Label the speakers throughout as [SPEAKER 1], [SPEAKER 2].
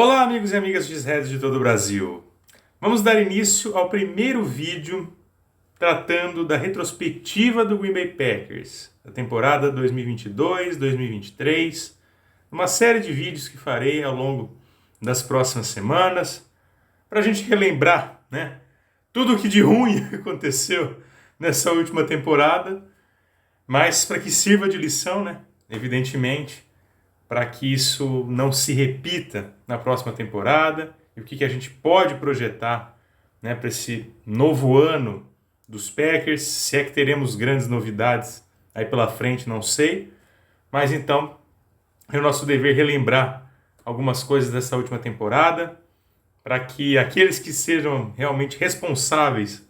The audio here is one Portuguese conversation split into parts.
[SPEAKER 1] Olá, amigos e amigas Cheeseheads de todo o Brasil. Vamos dar início ao primeiro vídeo tratando da retrospectiva do Green Bay Packers, da temporada 2022-2023, uma série de vídeos que farei ao longo das próximas semanas, para a gente relembrar, tudo o que de ruim aconteceu nessa última temporada, mas para que sirva de lição, evidentemente, para que isso não se repita na próxima temporada e o que a gente pode projetar para esse novo ano dos Packers, se é que teremos grandes novidades aí pela frente, não sei, mas então é o nosso dever relembrar algumas coisas dessa última temporada, para que aqueles que sejam realmente responsáveis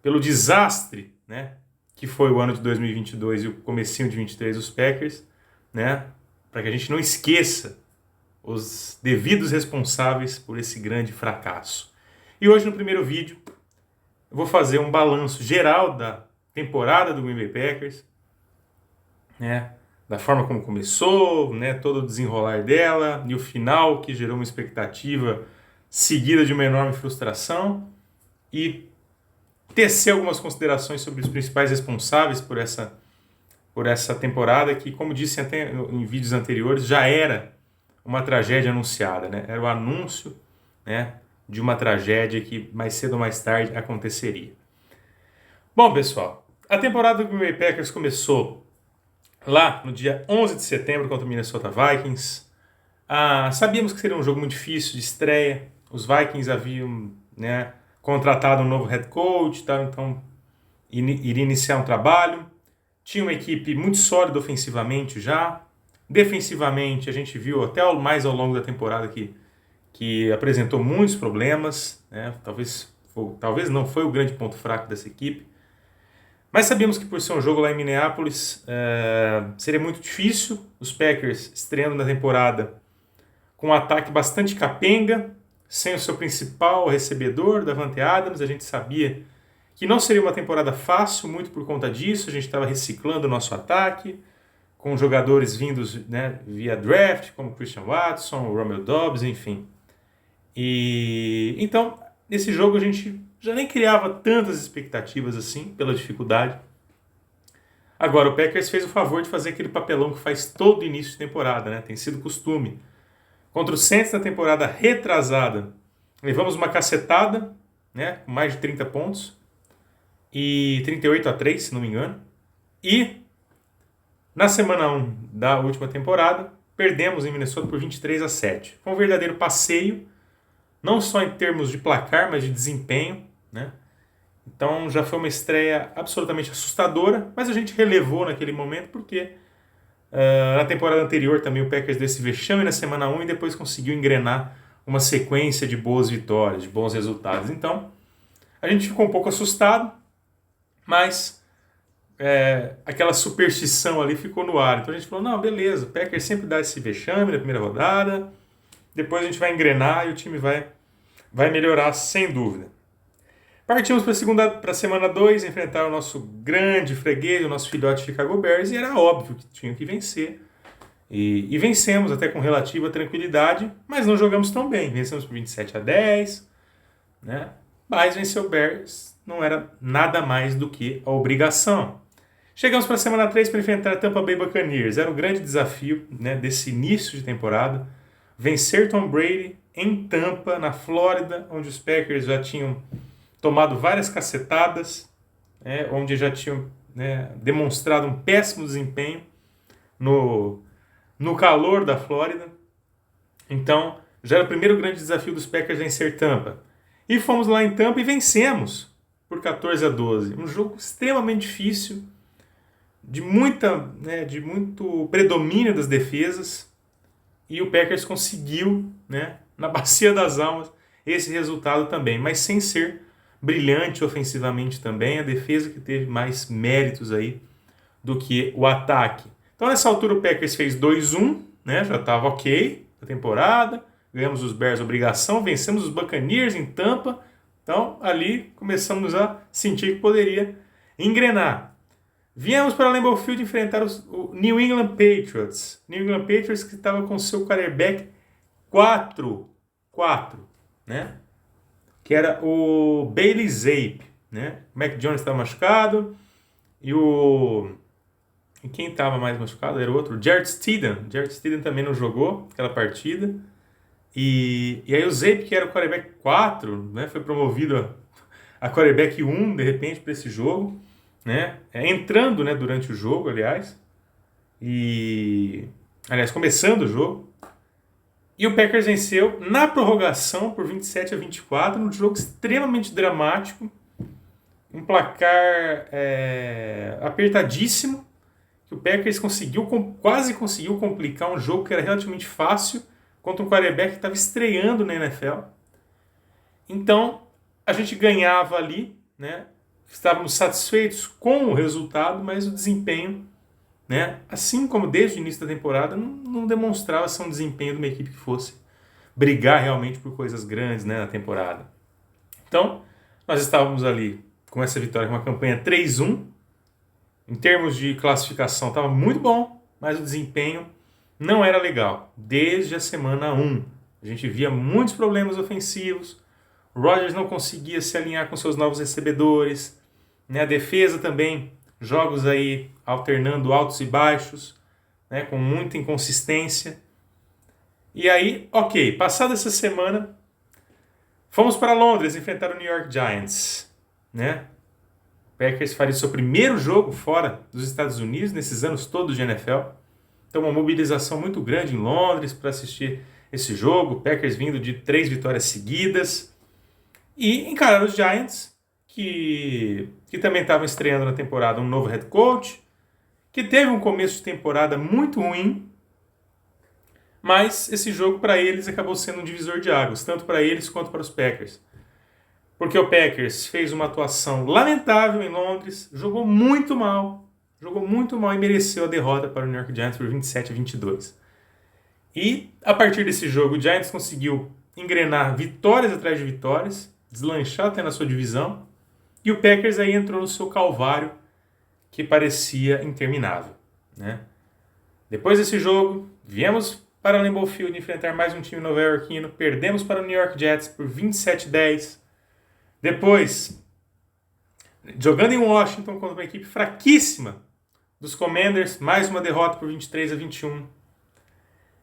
[SPEAKER 1] pelo desastre, que foi o ano de 2022 e o comecinho de 23 dos Packers, para que a gente não esqueça os devidos responsáveis por esse grande fracasso. E hoje, no primeiro vídeo, eu vou fazer um balanço geral da temporada do Green Bay Packers, da forma como começou, todo o desenrolar dela, e o final, que gerou uma expectativa seguida de uma enorme frustração, e tecer algumas considerações sobre os principais responsáveis por essa temporada, que, como disse até em vídeos anteriores, já era uma tragédia anunciada, Era o anúncio, de uma tragédia que mais cedo ou mais tarde aconteceria. Bom, pessoal, a temporada do Green Bay Packers começou lá no dia 11 de setembro contra o Minnesota Vikings. Sabíamos que seria um jogo muito difícil de estreia. Os Vikings haviam contratado um novo head coach, então iria iniciar um trabalho. Tinha uma equipe muito sólida ofensivamente já. Defensivamente, a gente viu até mais ao longo da temporada que apresentou muitos problemas. Talvez não foi o grande ponto fraco dessa equipe. Mas sabíamos que por ser um jogo lá em Minneapolis, seria muito difícil. Os Packers estreando na temporada com um ataque bastante capenga, sem o seu principal recebedor, Davante Adams. A gente sabia que não seria uma temporada fácil, muito por conta disso. A gente estava reciclando o nosso ataque, com jogadores vindos via draft, como Christian Watson, o Romeo Doubs, enfim. E então, nesse jogo a gente já nem criava tantas expectativas assim, pela dificuldade. Agora, o Packers fez o favor de fazer aquele papelão que faz todo início de temporada, tem sido costume. Contra o Saints na temporada retrasada, levamos uma cacetada, com mais de 30 pontos. E 38-3, se não me engano. E na semana 1 da última temporada, perdemos em Minnesota por 23-7. Foi um verdadeiro passeio, não só em termos de placar, mas de desempenho, Então já foi uma estreia absolutamente assustadora, mas a gente relevou naquele momento porque na temporada anterior também o Packers deu esse vexame na semana 1 e depois conseguiu engrenar uma sequência de boas vitórias, de bons resultados. Então a gente ficou um pouco assustado, mas aquela superstição ali ficou no ar. Então a gente falou, não, beleza, o Packers sempre dá esse vexame na primeira rodada, depois a gente vai engrenar e o time vai melhorar sem dúvida. Partimos para a semana 2, enfrentar o nosso grande freguês, o nosso filhote Chicago Bears, e era óbvio que tinha que vencer. E vencemos até com relativa tranquilidade, mas não jogamos tão bem. Vencemos por 27-10, mas vencer o Bears não era nada mais do que a obrigação. Chegamos para a semana 3 para enfrentar a Tampa Bay Buccaneers. Era o grande desafio desse início de temporada. Vencer Tom Brady em Tampa, na Flórida, onde os Packers já tinham tomado várias cacetadas, onde já tinham demonstrado um péssimo desempenho no calor da Flórida. Então, já era o primeiro grande desafio dos Packers vencer Tampa. E fomos lá em Tampa e vencemos por 14-12. Um jogo extremamente difícil, de muito predomínio das defesas, e o Packers conseguiu, na bacia das almas, esse resultado também, mas sem ser brilhante ofensivamente também, a defesa que teve mais méritos aí do que o ataque. Então nessa altura o Packers fez 2-1, já estava ok a temporada, ganhamos os Bears obrigação, vencemos os Buccaneers em Tampa, então ali começamos a sentir que poderia engrenar. Viemos para Lambeau Field enfrentar o New England Patriots. New England Patriots que estava com seu quarterback 4 4, né? Que era o Bailey Zappe, né? O Mac Jones estava machucado e quem estava mais machucado era o outro, o Jarrett Stidham. Jarrett Stidham também não jogou aquela partida. E aí o Zappe, que era o quarterback 4, né? Foi promovido a quarterback 1, de repente, para esse jogo, né? Entrando, né, durante o jogo, aliás. Começando o jogo. E o Packers venceu na prorrogação por 27-24, num jogo extremamente dramático. Um placar apertadíssimo, que o Packers quase conseguiu complicar um jogo que era relativamente fácil contra um quarterback que estava estreando na NFL. Então, a gente ganhava ali, né? Estávamos satisfeitos com o resultado, mas o desempenho, né, assim como desde o início da temporada, não demonstrava ser um desempenho de uma equipe que fosse brigar realmente por coisas grandes, né, na temporada. Então, nós estávamos ali com essa vitória, com uma campanha 3-1. Em termos de classificação, estava muito bom, mas o desempenho não era legal. Desde a semana 1, a gente via muitos problemas ofensivos. O Rodgers não conseguia se alinhar com seus novos recebedores, né? A defesa também, jogos aí alternando altos e baixos, né? Com muita inconsistência. E aí, ok, passada essa semana, fomos para Londres enfrentar o New York Giants, né? O Packers faria seu primeiro jogo fora dos Estados Unidos nesses anos todos de NFL. Então, uma mobilização muito grande em Londres para assistir esse jogo. O Packers vindo de 3 vitórias seguidas. E encarar os Giants, que também estavam estreando na temporada um novo head coach, que teve um começo de temporada muito ruim, mas esse jogo para eles acabou sendo um divisor de águas, tanto para eles quanto para os Packers. Porque o Packers fez uma atuação lamentável em Londres, jogou muito mal e mereceu a derrota para o New York Giants por 27-22. E a partir desse jogo, o Giants conseguiu engrenar vitórias atrás de vitórias, deslanchar até na sua divisão, e o Packers aí entrou no seu calvário que parecia interminável, né? Depois desse jogo, viemos para o Lambeau Field enfrentar mais um time nova-iorquino, perdemos para o New York Jets por 27-10. Depois, jogando em Washington contra uma equipe fraquíssima dos Commanders, mais uma derrota por 23-21.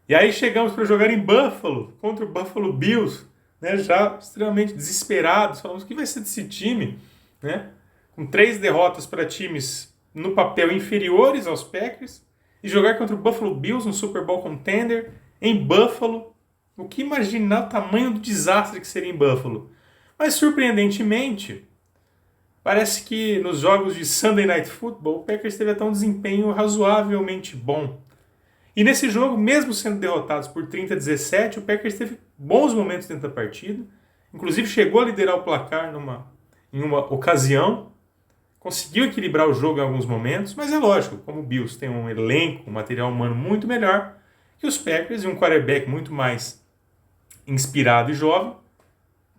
[SPEAKER 1] E aí chegamos para jogar em Buffalo, contra o Buffalo Bills, né, já extremamente desesperados, falamos o que vai ser desse time, né, com 3 derrotas para times no papel inferiores aos Packers, e jogar contra o Buffalo Bills, um Super Bowl contender, em Buffalo. O que imaginar o tamanho do desastre que seria em Buffalo. Mas, surpreendentemente, parece que nos jogos de Sunday Night Football, o Packers teve até um desempenho razoavelmente bom. E nesse jogo, mesmo sendo derrotados por 30-17, o Packers teve bons momentos dentro da partida. Inclusive chegou a liderar o placar em uma ocasião. Conseguiu equilibrar o jogo em alguns momentos, mas é lógico, como o Bills tem um elenco, um material humano muito melhor que os Packers e um quarterback muito mais inspirado e jovem,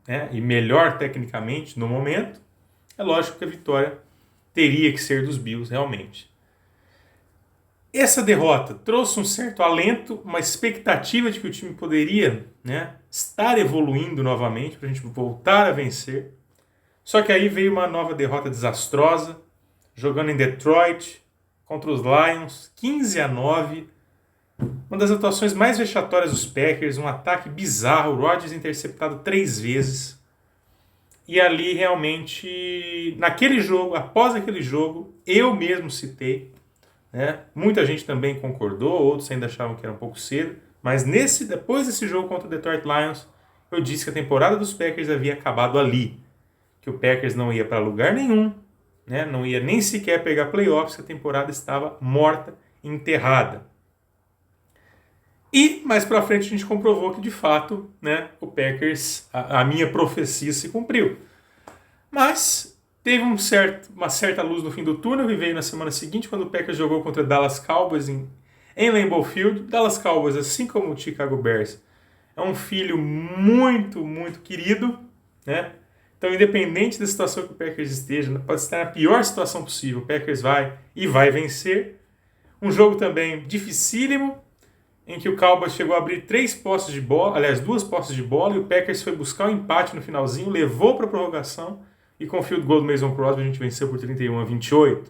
[SPEAKER 1] né, e melhor tecnicamente no momento, é lógico que a vitória teria que ser dos Bills realmente. Essa derrota trouxe um certo alento, uma expectativa de que o time poderia, né, estar evoluindo novamente para a gente voltar a vencer. Só que aí veio uma nova derrota desastrosa, jogando em Detroit contra os Lions, 15-9. Uma das atuações mais vexatórias dos Packers, um ataque bizarro, o Rodgers interceptado 3 vezes. E ali realmente, naquele jogo, após aquele jogo, eu mesmo citei, né? Muita gente também concordou, outros ainda achavam que era um pouco cedo, mas depois desse jogo contra o Detroit Lions, eu disse que a temporada dos Packers havia acabado ali, que o Packers não ia para lugar nenhum, né? Não ia nem sequer pegar playoffs, que a temporada estava morta, enterrada. E mais para frente a gente comprovou que de fato, né, o Packers, a minha profecia se cumpriu. Mas teve uma certa luz no fim do túnel, e veio na semana seguinte, quando o Packers jogou contra Dallas Cowboys em Lambeau Field. Dallas Cowboys, assim como o Chicago Bears, é um filho muito, muito querido, né? Então, independente da situação que o Packers esteja, pode estar na pior situação possível, o Packers vai vencer. Um jogo também dificílimo, em que o Cowboys chegou a abrir 3 posses de bola, aliás, 2 posses de bola, e o Packers foi buscar o empate no finalzinho, levou para a prorrogação, e com o field goal do Mason Crosby a gente venceu por 31-28.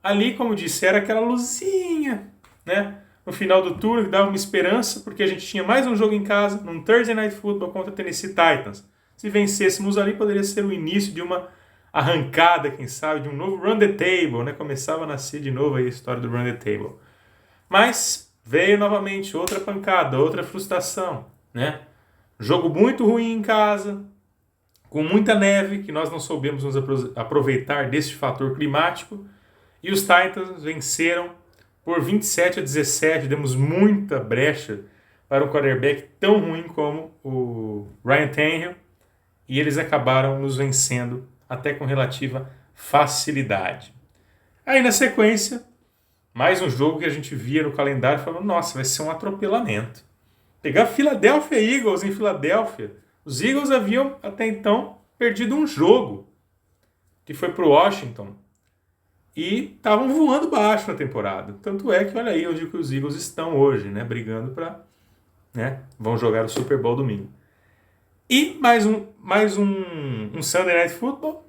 [SPEAKER 1] Ali, como disse, era aquela luzinha, né? No final do turno, que dava uma esperança, porque a gente tinha mais um jogo em casa, num Thursday Night Football contra o Tennessee Titans. Se vencêssemos ali, poderia ser o início de uma arrancada, quem sabe, de um novo Run the Table, né? Começava a nascer de novo aí a história do Run the Table. Mas veio novamente outra pancada, outra frustração, né? Jogo muito ruim em casa, com muita neve, que nós não soubemos nos aproveitar deste fator climático, e os Titans venceram por 27-17, demos muita brecha para um quarterback tão ruim como o Ryan Tannehill, e eles acabaram nos vencendo até com relativa facilidade. Aí na sequência, mais um jogo que a gente via no calendário e falava, nossa, vai ser um atropelamento. Pegar Philadelphia Eagles em Filadélfia. Os Eagles haviam até então perdido um jogo, que foi para o Washington, e estavam voando baixo na temporada. Tanto é que olha aí onde que os Eagles estão hoje, né? Brigando para... né? Vão jogar o Super Bowl domingo. E mais um Sunday Night Football.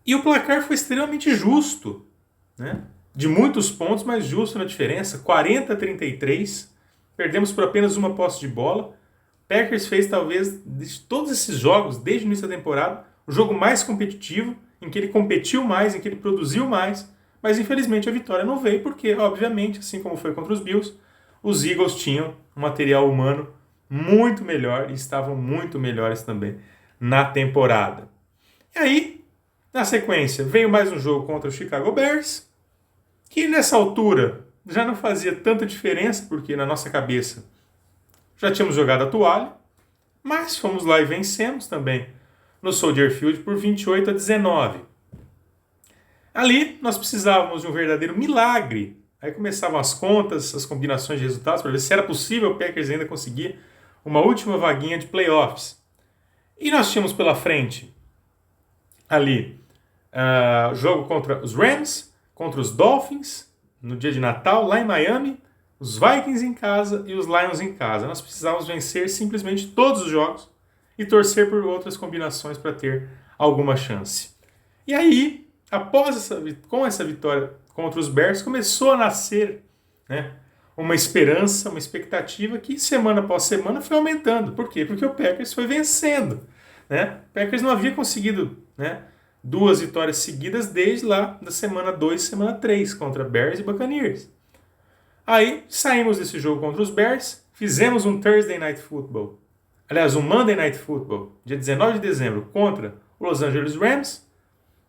[SPEAKER 1] E o placar foi extremamente justo, né? De muitos pontos, mas justo na diferença. 40-33. Perdemos por apenas uma posse de bola. Packers fez talvez, de todos esses jogos, desde o início da temporada, o jogo mais competitivo, em que ele competiu mais, em que ele produziu mais, mas infelizmente a vitória não veio, porque, obviamente, assim como foi contra os Bills, os Eagles tinham um material humano muito melhor e estavam muito melhores também na temporada. E aí, na sequência, veio mais um jogo contra o Chicago Bears, que nessa altura já não fazia tanta diferença, porque na nossa cabeça já tínhamos jogado a toalha, mas fomos lá e vencemos também no Soldier Field por 28-19. Ali nós precisávamos de um verdadeiro milagre. Aí começavam as contas, as combinações de resultados, para ver se era possível o Packers ainda conseguir uma última vaguinha de playoffs. E nós tínhamos pela frente ali jogo contra os Rams, contra os Dolphins, no dia de Natal, lá em Miami, os Vikings em casa e os Lions em casa. Nós precisávamos vencer simplesmente todos os jogos e torcer por outras combinações para ter alguma chance. E aí, com essa vitória contra os Bears, começou a nascer, né, uma esperança, uma expectativa que semana após semana foi aumentando. Por quê? Porque o Packers foi vencendo, né? O Packers não havia conseguido, né, 2 vitórias seguidas desde lá da semana 2, semana 3, contra Bears e Buccaneers. Aí saímos desse jogo contra os Bears, fizemos um Thursday Night Football, aliás, um Monday Night Football, dia 19 de dezembro, contra o Los Angeles Rams.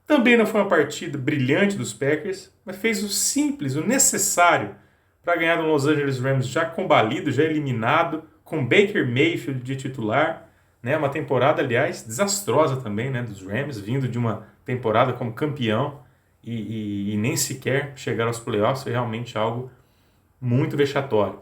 [SPEAKER 1] Também não foi uma partida brilhante dos Packers, mas fez o simples, o necessário para ganhar do Los Angeles Rams já combalido, já eliminado, com Baker Mayfield de titular. Né? Uma temporada, aliás, desastrosa também, né, dos Rams, vindo de uma temporada como campeão e nem sequer chegar aos playoffs. Foi realmente algo muito vexatório.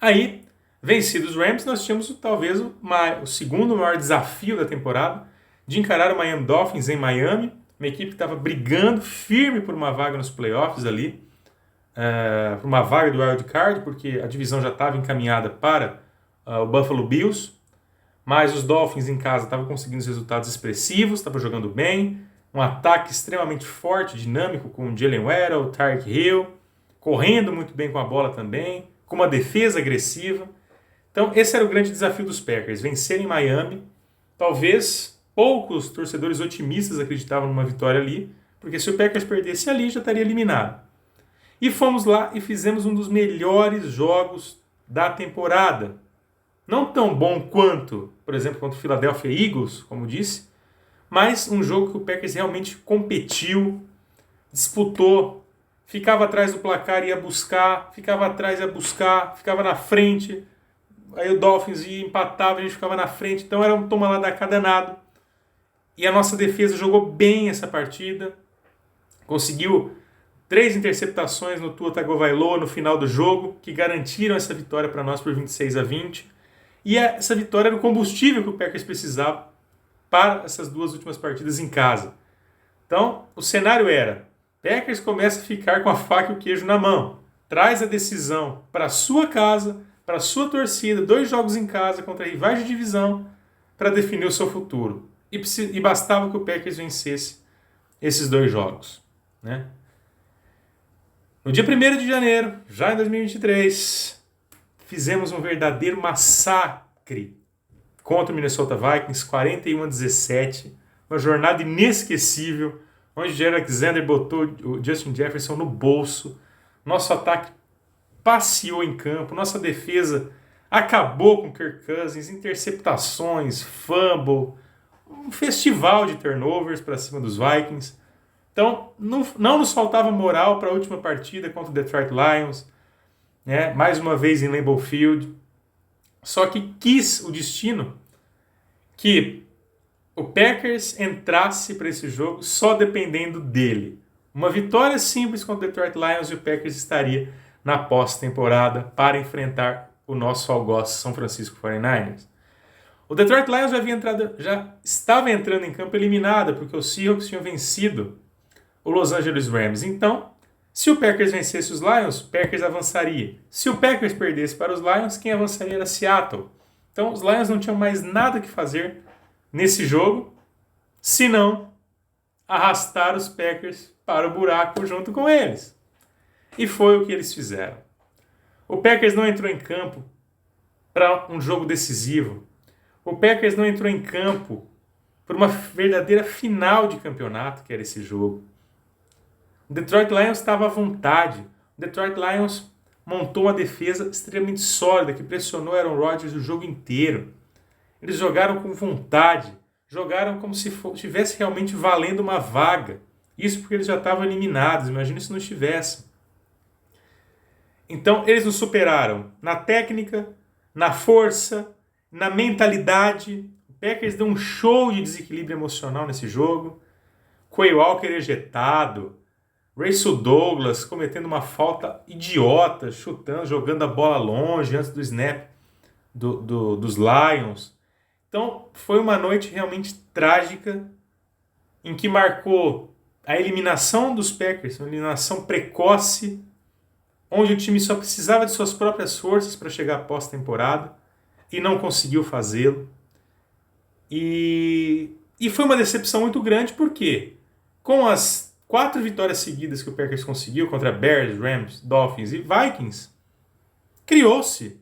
[SPEAKER 1] Aí, vencidos os Rams, nós tínhamos talvez o segundo maior desafio da temporada, de encarar o Miami Dolphins em Miami, uma equipe que estava brigando firme por uma vaga nos playoffs ali, por uma vaga do Wild Card, porque a divisão já estava encaminhada para o Buffalo Bills, mas os Dolphins em casa estavam conseguindo resultados expressivos, estavam jogando bem, um ataque extremamente forte, dinâmico, com Jalen Waddle, Tyreek Hill, correndo muito bem com a bola também, com uma defesa agressiva. Então esse era o grande desafio dos Packers, vencer em Miami. Talvez poucos torcedores otimistas acreditavam numa vitória ali, porque se o Packers perdesse ali, já estaria eliminado. E fomos lá e fizemos um dos melhores jogos da temporada. Não tão bom quanto, por exemplo, contra o Philadelphia Eagles, como disse, mas um jogo que o Packers realmente competiu, disputou, ficava atrás do placar e ia buscar, ficava atrás e ia buscar, ficava na frente, aí o Dolphins ia empatava, a gente ficava na frente, então era um toma lá da cá danado. E a nossa defesa jogou bem essa partida, conseguiu 3 interceptações no Tua Tagovailoa no final do jogo, que garantiram essa vitória para nós por 26-20. E essa vitória era o combustível que o Packers precisava para essas 2 últimas partidas em casa. Então, o cenário era, Packers começa a ficar com a faca e o queijo na mão. traz a decisão para sua casa, para sua torcida, 2 jogos em casa contra rivais de divisão para definir o seu futuro. E bastava que o Packers vencesse esses 2 jogos, né? No dia 1º de janeiro, já em 2023, fizemos um verdadeiro massacre contra o Minnesota Vikings, 41-17, uma jornada inesquecível, onde Jair Alexander botou o Justin Jefferson no bolso, nosso ataque passeou em campo, nossa defesa acabou com Kirk Cousins, interceptações, fumble, um festival de turnovers para cima dos Vikings. Então, não nos faltava moral para a última partida contra o Detroit Lions, né? Mais uma vez em Lambeau Field. Só que quis o destino que o Packers entrasse para esse jogo só dependendo dele. Uma vitória simples contra o Detroit Lions e o Packers estaria na pós-temporada para enfrentar o nosso algoz São Francisco 49ers. O Detroit Lions já estava entrando em campo eliminado, porque os Seahawks tinham vencido o Los Angeles Rams. Então, se o Packers vencesse os Lions, o Packers avançaria. Se o Packers perdesse para os Lions, quem avançaria era Seattle. Então, os Lions não tinham mais nada que fazer nesse jogo, senão arrastar os Packers para o buraco junto com eles. E foi o que eles fizeram. O Packers não entrou em campo para um jogo decisivo. O Packers não entrou em campo por uma verdadeira final de campeonato, que era esse jogo. O Detroit Lions estava à vontade. O Detroit Lions montou uma defesa extremamente sólida, que pressionou Aaron Rodgers o jogo inteiro. Eles jogaram com vontade, jogaram como se estivesse realmente valendo uma vaga. Isso porque eles já estavam eliminados, imagina se não estivessem. Então, eles nos superaram na técnica, na força, na mentalidade. O Packers deu um show de desequilíbrio emocional nesse jogo. Quay Walker ejetado, Rasul Douglas cometendo uma falta idiota, chutando, jogando a bola longe antes do snap dos Lions. Então, foi uma noite realmente trágica, em que marcou a eliminação dos Packers, uma eliminação precoce, onde o time só precisava de suas próprias forças para chegar à pós-temporada e não conseguiu fazê-lo. E foi uma decepção muito grande, porque com as 4 vitórias seguidas que o Packers conseguiu contra Bears, Rams, Dolphins e Vikings, criou-se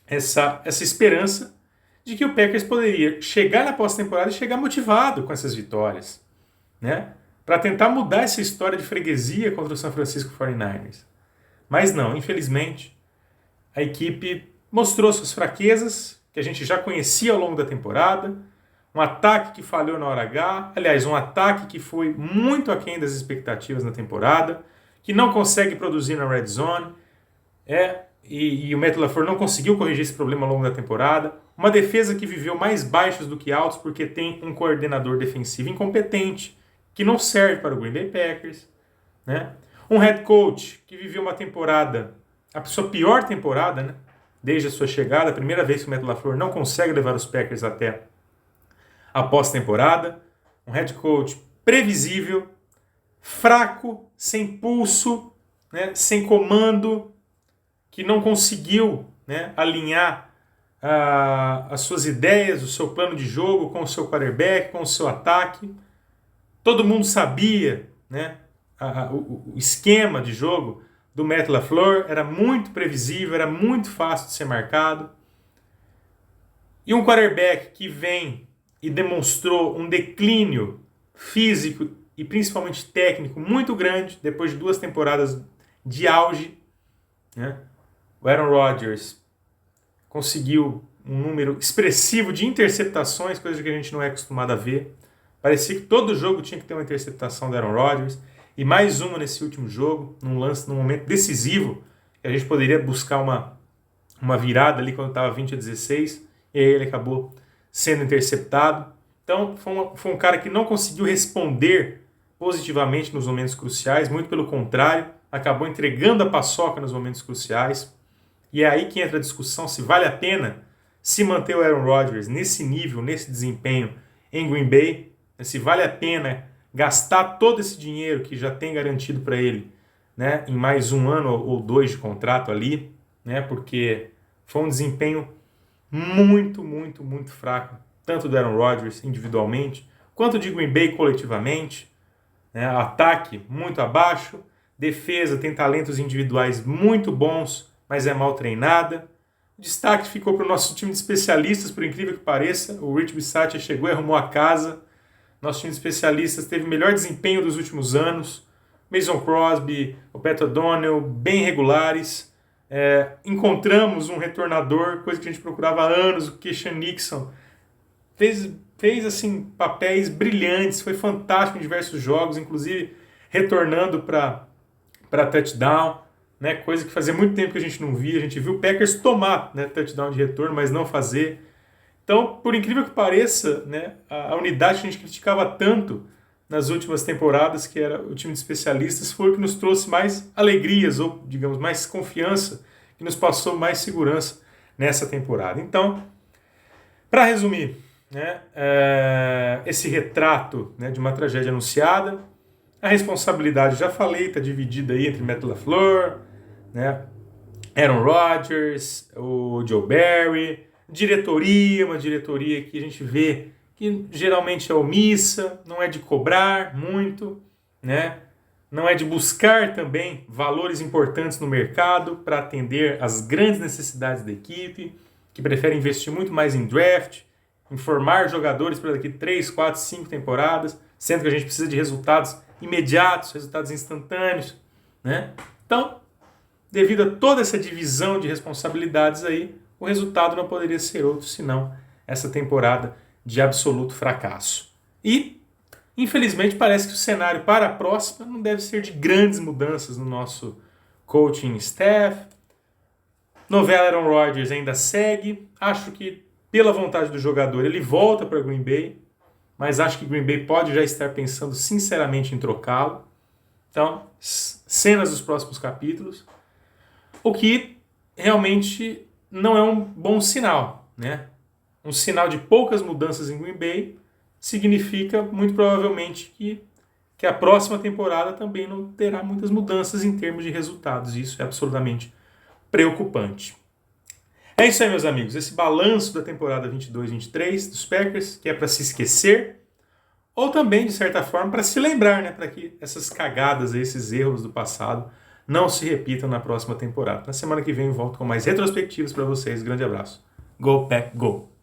[SPEAKER 1] essa esperança de que o Packers poderia chegar na pós-temporada e chegar motivado com essas vitórias, né? Para tentar mudar essa história de freguesia contra o San Francisco 49ers. Mas não, infelizmente, a equipe mostrou suas fraquezas, que a gente já conhecia ao longo da temporada, um ataque que falhou na hora H, aliás, um ataque que foi muito aquém das expectativas na temporada, que não consegue produzir na red zone, e o Matt LaFleur não conseguiu corrigir esse problema ao longo da temporada, uma defesa que viveu mais baixos do que altos porque tem um coordenador defensivo incompetente, que não serve para o Green Bay Packers, né? Um head coach que viveu uma temporada, a sua pior temporada, né? Desde a sua chegada, a primeira vez que o Matt LaFleur não consegue levar os Packers até a pós-temporada. Um head coach previsível, fraco, sem pulso, né? Sem comando, que não conseguiu, né, alinhar as suas ideias, o seu plano de jogo com o seu quarterback, com o seu ataque. Todo mundo sabia, né, o esquema de jogo do Matt LaFleur, era muito previsível, era muito fácil de ser marcado. E um quarterback que vem e demonstrou um declínio físico e principalmente técnico muito grande depois de 2 temporadas de auge, né? O Aaron Rodgers conseguiu um número expressivo de interceptações, coisa que a gente não é acostumado a ver. Parecia que todo jogo tinha que ter uma interceptação do Aaron Rodgers. E mais uma nesse último jogo, num momento decisivo, que a gente poderia buscar uma virada ali quando estava 20-16, e aí ele acabou sendo interceptado. Então, foi um cara que não conseguiu responder positivamente nos momentos cruciais, muito pelo contrário, acabou entregando a paçoca nos momentos cruciais. E é aí que entra a discussão se vale a pena se manter o Aaron Rodgers nesse nível, nesse desempenho em Green Bay, se vale a pena gastar todo esse dinheiro que já tem garantido para ele né, em mais um ano ou dois de contrato ali, né, porque foi um desempenho muito, muito, muito fraco, tanto do Aaron Rodgers individualmente, quanto de Green Bay coletivamente, né, ataque muito abaixo, defesa tem talentos individuais muito bons, mas é mal treinada. O destaque ficou para o nosso time de especialistas, por incrível que pareça. O Rich Bisaccia chegou e arrumou a casa. Nosso time de especialistas teve o melhor desempenho dos últimos anos. Mason Crosby, o Pat O'Donnell, bem regulares. Encontramos um retornador, coisa que a gente procurava há anos, o Keisean Nixon. Fez assim, papéis brilhantes, foi fantástico em diversos jogos, inclusive retornando para touchdown, né? Coisa que fazia muito tempo que a gente não via. A gente viu o Packers tomar, né, touchdown de retorno, mas não fazer. Então, por incrível que pareça, né, a unidade que a gente criticava tanto nas últimas temporadas, que era o time de especialistas, foi o que nos trouxe mais alegrias, ou, digamos, mais confiança, que nos passou mais segurança nessa temporada. Então, para resumir, né, esse retrato, né, de uma tragédia anunciada, a responsabilidade, já falei, está dividida aí entre Matt LaFleur, né, Aaron Rodgers, o Joe Barry, uma diretoria que a gente vê que geralmente é omissa, não é de cobrar muito, né, não é de buscar também valores importantes no mercado para atender às grandes necessidades da equipe, que prefere investir muito mais em draft, em formar jogadores para daqui 3, 4, 5 temporadas, sendo que a gente precisa de resultados imediatos, resultados instantâneos, né? Então, devido a toda essa divisão de responsabilidades aí, o resultado não poderia ser outro senão essa temporada de absoluto fracasso. E, infelizmente, parece que o cenário para a próxima não deve ser de grandes mudanças no nosso coaching staff. Novela Aaron Rodgers ainda segue. Acho que, pela vontade do jogador, ele volta para Green Bay, mas acho que Green Bay pode já estar pensando sinceramente em trocá-lo. Então, cenas dos próximos capítulos. O que realmente não é um bom sinal, né? Um sinal de poucas mudanças em Green Bay significa, muito provavelmente, que a próxima temporada também não terá muitas mudanças em termos de resultados. Isso é absolutamente preocupante. É isso aí, meus amigos. Esse balanço da temporada 22-23 dos Packers, que é para se esquecer, ou também, de certa forma, para se lembrar, né? Para que essas cagadas, esses erros do passado não se repitam na próxima temporada. Na semana que vem eu volto com mais retrospectivas para vocês. Grande abraço. Go Pack Go!